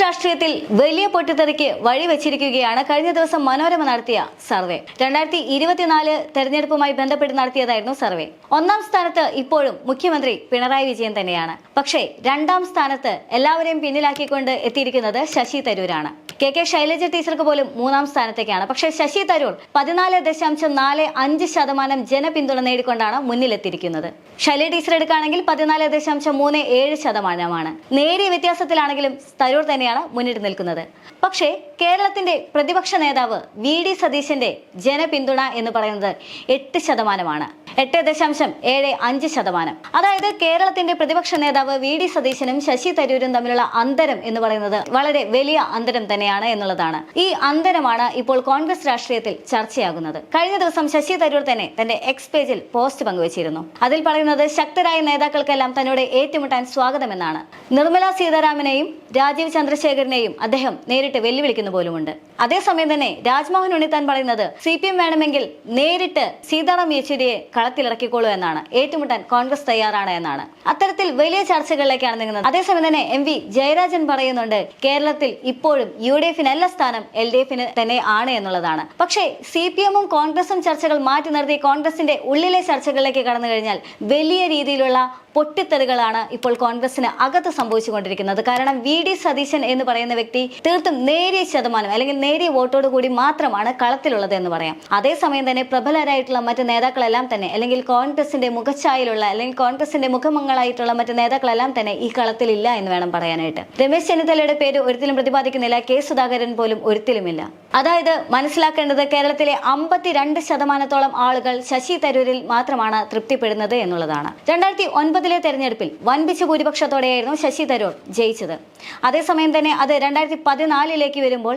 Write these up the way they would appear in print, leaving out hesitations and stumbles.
രാഷ്ട്രീയത്തിൽ വലിയ പൊട്ടിത്തെറിക്ക് വഴിവെച്ചിരിക്കുകയാണ് കഴിഞ്ഞ ദിവസം മനോരമ നടത്തിയ സർവേ. 2024 തെരഞ്ഞെടുപ്പുമായി ബന്ധപ്പെട്ട് നടത്തിയതായിരുന്നു സർവേ. ഒന്നാം സ്ഥാനത്ത് ഇപ്പോഴും മുഖ്യമന്ത്രി പിണറായി വിജയൻ തന്നെയാണ്. പക്ഷേ രണ്ടാം സ്ഥാനത്ത് എല്ലാവരെയും പിന്നിലാക്കിക്കൊണ്ട് എത്തിയിരിക്കുന്നത് ശശി തരൂരാണ്. കെ ശൈലജ ടീച്ചർക്ക് പോലും മൂന്നാം സ്ഥാനത്തേക്കാണ്. പക്ഷേ ശശി തരൂർ 14.45% ജനപിന്തുണ നേടിക്കൊണ്ടാണ് മുന്നിലെത്തിയിരിക്കുന്നത്. ശൈലജ ടീച്ചർ എടുക്കുകയാണെങ്കിൽ 14.37%. നേരിയ വ്യത്യാസത്തിലാണെങ്കിലും തരൂർ തന്നെയാണ് മുന്നിട്ട് നിൽക്കുന്നത്. പക്ഷേ കേരളത്തിന്റെ പ്രതിപക്ഷ നേതാവ് VD സതീശന്റെ ജനപിന്തുണ എന്ന് പറയുന്നത് 8%. 8.75%. അതായത് കേരളത്തിന്റെ പ്രതിപക്ഷ നേതാവ് VD സതീശനും ശശി തരൂരും തമ്മിലുള്ള അന്തരം എന്ന് പറയുന്നത് വളരെ വലിയ അന്തരം തന്നെയാണ് എന്നുള്ളതാണ്. ഈ അന്തരമാണ് ഇപ്പോൾ കോൺഗ്രസ് രാഷ്ട്രീയത്തിൽ ചർച്ചയാകുന്നത്. കഴിഞ്ഞ ദിവസം ശശി തരൂർ തന്നെ തന്റെ എക്സ് പേജിൽ പോസ്റ്റ് പങ്കുവച്ചിരുന്നു. അതിൽ പറയുന്നത് ശക്തരായ നേതാക്കൾക്കെല്ലാം തന്നോട് ഏറ്റുമുട്ടാൻ സ്വാഗതമെന്നാണ്. നിർമ്മല സീതാരാമനെയും രാജീവ് ചന്ദ്രശേഖരനെയും അദ്ദേഹം നേരിട്ട് വെല്ലുവിളിക്കുന്നു പോലുമുണ്ട്. അതേസമയം തന്നെ രാജ്മോഹൻ ഉണ്ണിത്താൻ പറയുന്നത് CPM വേണമെങ്കിൽ നേരിട്ട് സീതാറാം യെച്ചൂരിയെ കളത്തിലിറക്കിക്കോളൂ എന്നാണ്. ഏറ്റുമുട്ടാൻ കോൺഗ്രസ് തയ്യാറാണ് എന്നാണ്. അത്തരത്തിൽ വലിയ ചർച്ചകളിലേക്കാണ് നീങ്ങുന്നത്. അതേസമയം തന്നെ MV ജയരാജൻ പറയുന്നുണ്ട് കേരളത്തിൽ ഇപ്പോഴും UDF-നല്ല സ്ഥാനം LDF-ന് തന്നെ ആണ് എന്നുള്ളതാണ്. പക്ഷേ CPM-ഉം കോൺഗ്രസും ചർച്ചകൾ മാറ്റി നിർത്തി കോൺഗ്രസിന്റെ ഉള്ളിലെ ചർച്ചകളിലേക്ക് കടന്നു കഴിഞ്ഞാൽ വലിയ രീതിയിലുള്ള പൊട്ടിത്തെറികളാണ് ഇപ്പോൾ കോൺഗ്രസിന് അകത്ത് സംഭവിച്ചുകൊണ്ടിരിക്കുന്നത്. കാരണം VD സതീശൻ എന്ന് പറയുന്ന വ്യക്തി തീർത്തും നേരിയ ശതമാനം അല്ലെങ്കിൽ നേരിയ വോട്ടോട് കൂടി മാത്രമാണ് കളത്തിലുള്ളത് എന്ന് പറയാം. അതേസമയം തന്നെ പ്രബലരായിട്ടുള്ള മറ്റ് നേതാക്കളെല്ലാം തന്നെ അല്ലെങ്കിൽ കോൺഗ്രസിന്റെ മുഖച്ഛായയിലുള്ള അല്ലെങ്കിൽ കോൺഗ്രസിന്റെ മുഖമങ്ങളായിട്ടുള്ള മറ്റ് നേതാക്കളെല്ലാം തന്നെ ഈ കളത്തിലില്ല എന്ന് വേണം പറയാനായിട്ട്. രമേശ് ചെന്നിത്തലയുടെ പേര് ഒരിക്കലും പ്രതിപാദിക്കുന്നില്ല. K സുധാകരൻ പോലും ഒരിക്കലുമില്ല. അതായത് മനസ്സിലാക്കേണ്ടത് കേരളത്തിലെ 52% ആളുകൾ ശശി തരൂരിൽ മാത്രമാണ് തൃപ്തിപ്പെടുന്നത് എന്നുള്ളതാണ്. 2009 തെരഞ്ഞെടുപ്പിൽ വൻപിച്ച ഭൂരിപക്ഷത്തോടെയായിരുന്നു ശശി തരൂർ ജയിച്ചത്. അതേസമയം തന്നെ അത് 2014 വരുമ്പോൾ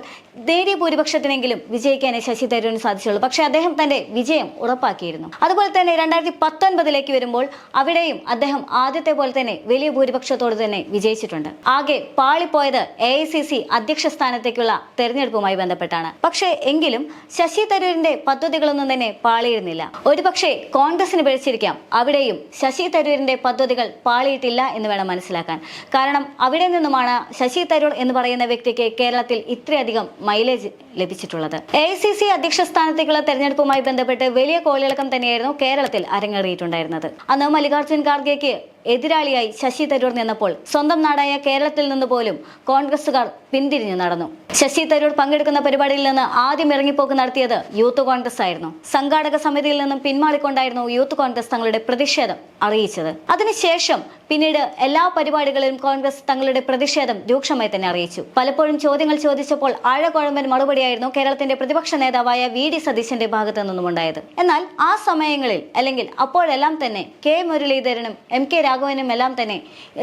നേരിയ ഭൂരിപക്ഷത്തിനെങ്കിലും വിജയിക്കാനേ ശശി തരൂരിന് സാധിച്ചുള്ളൂ. പക്ഷെ അദ്ദേഹം തന്റെ വിജയം ഉറപ്പാക്കിയിരുന്നു. അതുപോലെ തന്നെ 2019 വരുമ്പോൾ അവിടെയും അദ്ദേഹം ആദ്യത്തെ പോലെ തന്നെ വലിയ ഭൂരിപക്ഷത്തോട് തന്നെ വിജയിച്ചിട്ടുണ്ട്. ആകെ പാളിപ്പോയത് AICC അധ്യക്ഷ സ്ഥാനത്തേക്കുള്ള തെരഞ്ഞെടുപ്പുമായി ബന്ധപ്പെട്ടാണ്. പക്ഷേ എങ്കിലും ശശി തരൂരിന്റെ പദ്ധതികളൊന്നും തന്നെ പാളിയിരുന്നില്ല. ഒരുപക്ഷെ കോൺഗ്രസിന് പിഴച്ചിരിക്കാം. അവിടെയും ശശി തരൂരിന്റെ പദ്ധതികൾ പാളിയിട്ടില്ല എന്ന് വേണം മനസ്സിലാക്കാൻ. കാരണം അവിടെ നിന്നുമാണ് ശശി തരൂർ എന്ന് പറയുന്ന വ്യക്തിക്ക് കേരളത്തിൽ ഇത്രയധികം മൈലേജ് ലഭിച്ചിട്ടുള്ളത്. AICC അധ്യക്ഷ സ്ഥാനത്തേക്കുള്ള തെരഞ്ഞെടുപ്പുമായി ബന്ധപ്പെട്ട് വലിയ കോളിളക്കം തന്നെയായിരുന്നു കേരളത്തിൽ അരങ്ങേറിയിട്ടുണ്ടായിരുന്നത്. അന്ന് മല്ലികാർജ്ജുൻ ഖാർഗെക്ക് എതിരാളിയായി ശശി തരൂർ നിന്നപ്പോൾ സ്വന്തം നാടായ കേരളത്തിൽ നിന്ന് പോലും കോൺഗ്രസുകാർ പിന്തിരിഞ്ഞു നടന്നു. ശശി തരൂർ പങ്കെടുക്കുന്ന പരിപാടിയിൽ നിന്ന് ആദ്യം ഇറങ്ങിപ്പോക്ക് നടത്തിയത് യൂത്ത് കോൺഗ്രസ് ആയിരുന്നു. സംഘാടക സമിതിയിൽ നിന്നും പിന്മാറിക്കൊണ്ടായിരുന്നു യൂത്ത് കോൺഗ്രസ് തങ്ങളുടെ പ്രതിഷേധം അറിയിച്ചത്. അതിനുശേഷം പിന്നീട് എല്ലാ പരിപാടികളിലും കോൺഗ്രസ് തങ്ങളുടെ പ്രതിഷേധം രൂക്ഷമായി തന്നെ അറിയിച്ചു. പലപ്പോഴും ചോദ്യങ്ങൾ ചോദിച്ചപ്പോൾ ആഴക്കുഴമ്പൻ മറുപടിയായിരുന്നു കേരളത്തിന്റെ പ്രതിപക്ഷ നേതാവായ VD സതീശന്റെ ഭാഗത്തു നിന്നും ഉണ്ടായത്. എന്നാൽ ആ സമയങ്ങളിൽ അല്ലെങ്കിൽ അപ്പോഴെല്ലാം തന്നെ K മുരളീധരനും MK രാഘവനും എല്ലാം തന്നെ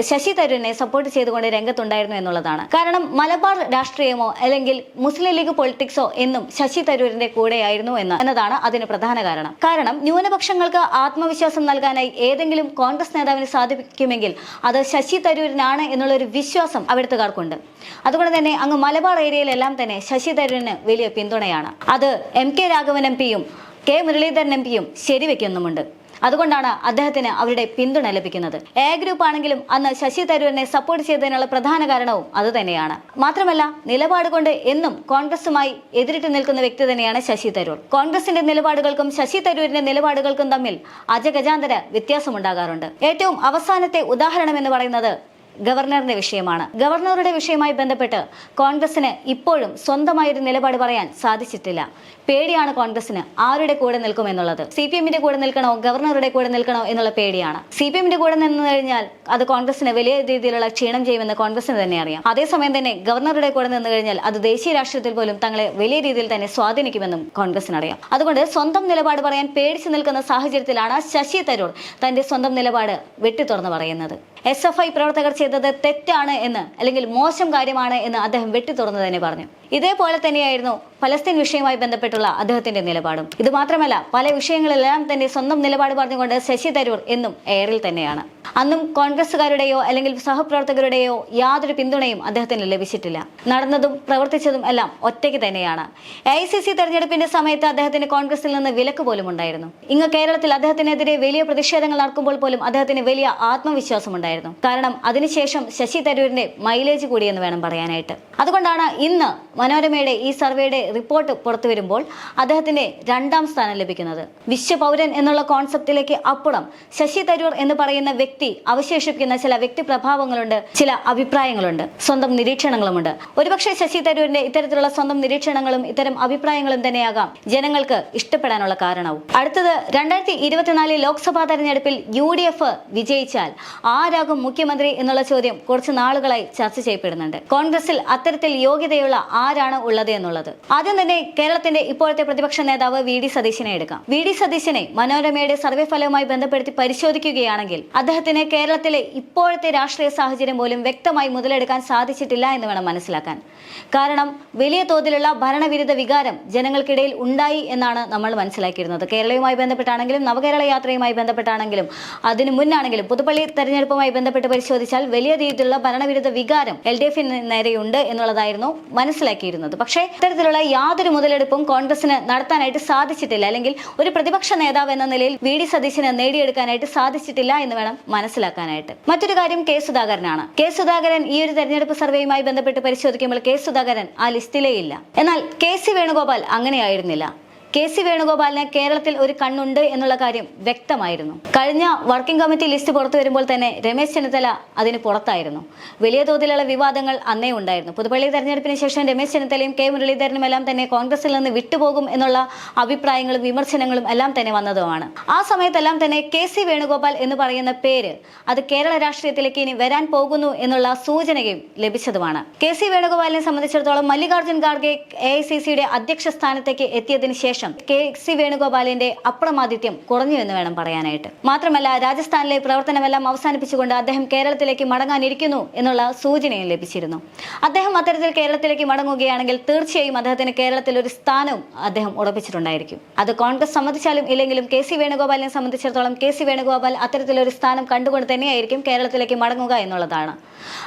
ശശി തരൂരിനെ സപ്പോർട്ട് ചെയ്തുകൊണ്ട് രംഗത്തുണ്ടായിരുന്നു എന്നുള്ളതാണ്. കാരണം മലബാർ രാഷ്ട്രീയമോ അല്ലെങ്കിൽ മുസ്ലിം ലീഗ് പൊളിറ്റിക്സോ എന്നും ശശി തരൂരിന്റെ കൂടെയായിരുന്നു എന്നതാണ് അതിന് പ്രധാന കാരണം. കാരണം ന്യൂനപക്ഷങ്ങൾക്ക് ആത്മവിശ്വാസം നൽകാനായി ഏതെങ്കിലും കോൺഗ്രസ് നേതാവിന് സാധിക്കുമെങ്കിൽ അത് ശശി തരൂരിനാണ് എന്നുള്ളൊരു വിശ്വാസം അവിടുത്തുകാർക്കുണ്ട്. അതുകൊണ്ട് തന്നെ അങ്ങ് മലബാർ ഏരിയയിലെല്ലാം തന്നെ ശശി തരൂരിന് വലിയ പിന്തുണയാണ്. അത് MK രാഘവൻ MP-യും K മുരളീധരൻ MP-യും ശരിവെക്കുന്നുമുണ്ട്. അതുകൊണ്ടാണ് അദ്ദേഹത്തിന് അവരുടെ പിന്തുണ ലഭിക്കുന്നത്. A ഗ്രൂപ്പ് ആണെങ്കിലും അന്ന് ശശി തരൂരിനെ സപ്പോർട്ട് ചെയ്തതിനുള്ള പ്രധാന കാരണവും അത് തന്നെയാണ്. മാത്രമല്ല നിലപാട് കൊണ്ട് എന്നും കോൺഗ്രസുമായി എതിരിട്ട് നിൽക്കുന്ന വ്യക്തി തന്നെയാണ് ശശി തരൂർ. കോൺഗ്രസിന്റെ നിലപാടുകൾക്കും ശശി തരൂരിന്റെ നിലപാടുകൾക്കും തമ്മിൽ അജഗജാന്തര വ്യത്യാസമുണ്ടാകാറുണ്ട്. ഏറ്റവും അവസാനത്തെ ഉദാഹരണം എന്ന് പറയുന്നത് ഗവർണറുടെ വിഷയമാണ്. ഗവർണറുടെ വിഷയവുമായി ബന്ധപ്പെട്ട് കോൺഗ്രസിന് ഇപ്പോഴും സ്വന്തമായൊരു നിലപാട് പറയാൻ സാധിച്ചിട്ടില്ല. പേടിയാണ് കോൺഗ്രസിന് ആരുടെ കൂടെ നിൽക്കുമെന്നുള്ളത്. CPM-ന്റെ കൂടെ നിൽക്കണോ ഗവർണറുടെ കൂടെ നിൽക്കണോ എന്നുള്ള പേടിയാണ്. CPM-ന്റെ കൂടെ നിന്ന് കഴിഞ്ഞാൽ അത് കോൺഗ്രസിന് വലിയ രീതിയിലുള്ള ക്ഷീണം ചെയ്യുമെന്ന് കോൺഗ്രസിന് തന്നെ അറിയാം. അതേസമയം തന്നെ ഗവർണറുടെ കൂടെ നിന്ന് കഴിഞ്ഞാൽ അത് ദേശീയ രാഷ്ട്രീയത്തിൽ പോലും തങ്ങളെ വലിയ രീതിയിൽ തന്നെ സ്വാധീനിക്കുമെന്നും കോൺഗ്രസിനറിയാം. അതുകൊണ്ട് സ്വന്തം നിലപാട് പറയാൻ പേടിച്ചു നിൽക്കുന്ന സാഹചര്യത്തിലാണ് ശശി തരൂർ തന്റെ സ്വന്തം നിലപാട് വെട്ടിത്തുറന്ന് പറയുന്നത്. SFI പ്രവർത്തകർ ചെയ്തത് തെറ്റാണ് എന്ന് അല്ലെങ്കിൽ മോശം കാര്യമാണ് എന്ന് അദ്ദേഹം വെട്ടിത്തുറന്ന് തന്നെ പറഞ്ഞു. ഇതേപോലെ തന്നെയായിരുന്നു പലസ്തീൻ വിഷയവുമായി ബന്ധപ്പെട്ടുള്ള അദ്ദേഹത്തിന്റെ നിലപാടും. ഇത് മാത്രമല്ല, പല വിഷയങ്ങളിലെല്ലാം തന്നെ സ്വന്തം നിലപാട് പറഞ്ഞുകൊണ്ട് ശശി തരൂർ എന്നും എയറിൽ തന്നെയാണ്. അന്നും കോൺഗ്രസുകാരുടെയോ അല്ലെങ്കിൽ സഹപ്രവർത്തകരുടെയോ യാതൊരു പിന്തുണയും അദ്ദേഹത്തിന് ലഭിച്ചിട്ടില്ല. നടന്നതും പ്രവർത്തിച്ചതും എല്ലാം ഒറ്റയ്ക്ക് തന്നെയാണ്. AICC തെരഞ്ഞെടുപ്പിന്റെ സമയത്ത് അദ്ദേഹത്തിന് കോൺഗ്രസിൽ നിന്ന് വിലക്ക് പോലും ഉണ്ടായിരുന്നു. ഇങ്ങ് കേരളത്തിൽ അദ്ദേഹത്തിനെതിരെ വലിയ പ്രതിഷേധങ്ങൾ നടക്കുമ്പോൾ പോലും അദ്ദേഹത്തിന് വലിയ ആത്മവിശ്വാസം ഉണ്ടായിരുന്നു. കാരണം അതിനുശേഷം ശശി തരൂരിന്റെ മൈലേജ് കൂടിയെന്ന് വേണം പറയാനായിട്ട്. അതുകൊണ്ടാണ് ഇന്ന് മനോരമയുടെ ഈ സർവേയുടെ റിപ്പോർട്ട് പുറത്തു വരുമ്പോൾ അദ്ദേഹത്തിന് 2ാം സ്ഥാനം ലഭിക്കുന്നത്. വിശ്വപൗരൻ എന്നുള്ള കോൺസെപ്റ്റിലേക്ക് അപ്പുറം ശശി തരൂർ എന്ന് പറയുന്ന വ്യക്തി അവശേഷിപ്പിക്കുന്ന ചില വ്യക്തി പ്രഭാവങ്ങളുണ്ട്, ചില അഭിപ്രായങ്ങളുണ്ട്, സ്വന്തം നിരീക്ഷണങ്ങളുമുണ്ട്. ഒരുപക്ഷെ ശശി തരൂരിന്റെ ഇത്തരത്തിലുള്ള സ്വന്തം നിരീക്ഷണങ്ങളും ഇത്തരം അഭിപ്രായങ്ങളും തന്നെയാകാം ജനങ്ങൾക്ക് ഇഷ്ടപ്പെടാനുള്ള കാരണവും. അടുത്തത് 2024 ലോക്സഭാ തെരഞ്ഞെടുപ്പിൽ UDF വിജയിച്ചാൽ ആരാകും മുഖ്യമന്ത്രി എന്നുള്ള ചോദ്യം കുറച്ച് നാളുകളായി ചർച്ച ചെയ്യപ്പെടുന്നുണ്ട്. കോൺഗ്രസിൽ അത്തരത്തിൽ യോഗ്യതയുള്ള ആരാണ് ഉള്ളത് എന്നുള്ളത്. ആദ്യം തന്നെ കേരളത്തിന്റെ ഇപ്പോഴത്തെ പ്രതിപക്ഷ നേതാവ് VD സതീശനെ എടുക്കാം. VD സതീശനെ മനോരമയുടെ സർവേ ഫലവുമായി ബന്ധപ്പെടുത്തി പരിശോധിക്കുകയാണെങ്കിൽ അദ്ദേഹത്തിന് കേരളത്തിലെ ഇപ്പോഴത്തെ രാഷ്ട്രീയ സാഹചര്യം പോലും വ്യക്തമായി മുതലെടുക്കാൻ സാധിച്ചിട്ടില്ല എന്ന് വേണം മനസ്സിലാക്കാൻ. കാരണം വലിയ തോതിലുള്ള ഭരണവിരുദ്ധ വികാരം ജനങ്ങൾക്കിടയിൽ ഉണ്ടായി എന്നാണ് നമ്മൾ മനസ്സിലാക്കിയിരുന്നത്. കേരളവുമായി ബന്ധപ്പെട്ടാണെങ്കിലും നവകേരള യാത്രയുമായി ബന്ധപ്പെട്ടാണെങ്കിലും അതിനു മുന്നാണെങ്കിലും പുതുപ്പള്ളി തെരഞ്ഞെടുപ്പുമായി ബന്ധപ്പെട്ട് പരിശോധിച്ചാൽ വലിയ രീതിയിലുള്ള ഭരണവിരുദ്ധ വികാരം LDFന് നേരെയുണ്ട് എന്നുള്ളതായിരുന്നു മനസ്സിലാക്കിയിരുന്നത്. പക്ഷേ ഇത്തരത്തിലുള്ള യാതൊരു മുതലെടുപ്പും കോൺഗ്രസിന് നടത്താനായിട്ട് സാധിച്ചിട്ടില്ല, അല്ലെങ്കിൽ ഒരു പ്രതിപക്ഷ നേതാവ് എന്ന നിലയിൽ VD സതീശന് നേടിയെടുക്കാനായിട്ട് സാധിച്ചിട്ടില്ല എന്ന് വേണം മനസ്സിലാക്കാനായിട്ട്. മറ്റൊരു കാര്യം കെ സുധാകരനാണ്. കെ സുധാകരൻ ഈ ഒരു തെരഞ്ഞെടുപ്പ് സർവേയുമായി ബന്ധപ്പെട്ട് പരിശോധിക്കുമ്പോൾ കെ സുധാകരൻ ആ ലിസ്റ്റിലേ ഇല്ല. എന്നാൽ KC വേണുഗോപാൽ അങ്ങനെയായിരുന്നില്ല. KC വേണുഗോപാലിന് കേരളത്തിൽ ഒരു കണ്ണുണ്ട് എന്നുള്ള കാര്യം വ്യക്തമായിരുന്നു. കഴിഞ്ഞ വർക്കിംഗ് കമ്മിറ്റി ലിസ്റ്റ് പുറത്തു വരുമ്പോൾ തന്നെ രമേശ് ചെന്നിത്തല അതിന് പുറത്തായിരുന്നു. വലിയ തോതിലുള്ള വിവാദങ്ങൾ അന്നേ ഉണ്ടായിരുന്നു. പുതുപ്പള്ളി തെരഞ്ഞെടുപ്പിന് ശേഷം രമേശ് ചെന്നിത്തലയും K മുരളീധരനും എല്ലാം തന്നെ കോൺഗ്രസിൽ നിന്ന് വിട്ടുപോകും എന്നുള്ള അഭിപ്രായങ്ങളും വിമർശനങ്ങളും എല്ലാം തന്നെ വന്നതുമാണ്. ആ സമയത്തെല്ലാം തന്നെ KC വേണുഗോപാൽ എന്ന് പറയുന്ന പേര് അത് കേരള രാഷ്ട്രീയത്തിലേക്ക് ഇനി വരാൻ പോകുന്നു എന്നുള്ള സൂചനയും ലഭിച്ചതുമാണ്. KC വേണുഗോപാലിനെ സംബന്ധിച്ചിടത്തോളം മല്ലികാർജ്ജുൻ ഖാർഗെ AICCയുടെ അധ്യക്ഷ സ്ഥാനത്തേക്ക് എത്തിയതിനു ശേഷം KC വേണുഗോപാലിന്റെ അപ്രമാദിത്യം കുറഞ്ഞു എന്ന് വേണം പറയാനായിട്ട്. മാത്രമല്ല, രാജസ്ഥാനിലെ പ്രവർത്തനമെല്ലാം അവസാനിപ്പിച്ചുകൊണ്ട് അദ്ദേഹം കേരളത്തിലേക്ക് മടങ്ങാനിരിക്കുന്നു എന്നുള്ള സൂചനയും ലഭിച്ചിരുന്നു. അദ്ദേഹം അത്തരത്തിൽ കേരളത്തിലേക്ക് മടങ്ങുകയാണെങ്കിൽ തീർച്ചയായും അദ്ദേഹത്തിന് കേരളത്തിൽ ഒരു സ്ഥാനവും അദ്ദേഹം ഉറപ്പിച്ചിട്ടുണ്ടായിരിക്കും. അത് കോൺഗ്രസ് സമ്മതിച്ചാലും ഇല്ലെങ്കിലും KC വേണുഗോപാലിനെ സംബന്ധിച്ചിടത്തോളം KC വേണുഗോപാൽ അത്തരത്തിലൊരു സ്ഥാനം കണ്ടുകൊണ്ട് തന്നെയായിരിക്കും കേരളത്തിലേക്ക് മടങ്ങുക എന്നുള്ളതാണ്.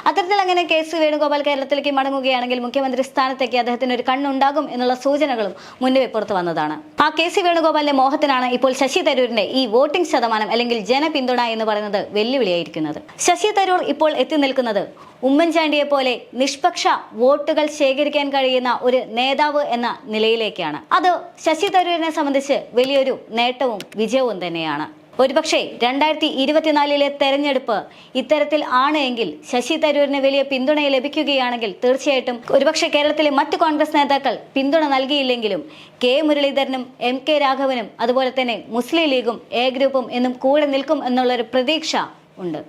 അത്തരത്തിൽ അങ്ങനെ KC വേണുഗോപാൽ കേരളത്തിലേക്ക് മടങ്ങുകയാണെങ്കിൽ മുഖ്യമന്ത്രി സ്ഥാനത്തേക്ക് അദ്ദേഹത്തിന് ഒരു കണ്ണുണ്ടാകും എന്നുള്ള സൂചനകളും മുന്നേ പുറത്തു വന്നതാണ്. ആ KC വേണുഗോപാലിന്റെ മോഹത്തിനാണ് ഇപ്പോൾ ശശി തരൂരിന്റെ ഈ വോട്ടിംഗ് ശതമാനം അല്ലെങ്കിൽ ജനപിന്തുണ എന്ന് പറയുന്നത് വെല്ലുവിളിയായിരിക്കുന്നത്. ശശി തരൂർ ഇപ്പോൾ എത്തി നിൽക്കുന്നത് ഉമ്മൻചാണ്ടിയെ പോലെ നിഷ്പക്ഷ വോട്ടുകൾ ശേഖരിക്കാൻ കഴിയുന്ന ഒരു നേതാവ് എന്ന നിലയിലേക്കാണ്. അത് ശശി തരൂരിനെ സംബന്ധിച്ച് വലിയൊരു നേട്ടവും വിജയവും തന്നെയാണ്. ഒരുപക്ഷെ 2024 തെരഞ്ഞെടുപ്പ് ഇത്തരത്തിൽ ആണ് എങ്കിൽ ശശി തരൂരിന് വലിയ പിന്തുണ ലഭിക്കുകയാണെങ്കിൽ തീർച്ചയായിട്ടും ഒരുപക്ഷെ കേരളത്തിലെ മറ്റു കോൺഗ്രസ് നേതാക്കൾ പിന്തുണ നൽകിയില്ലെങ്കിലും K മുരളീധരനും MK രാഘവനും അതുപോലെ തന്നെ മുസ്ലിം ലീഗും A ഗ്രൂപ്പും എന്നും കൂടെ നിൽക്കും എന്നുള്ളൊരു പ്രതീക്ഷ ഉണ്ട്.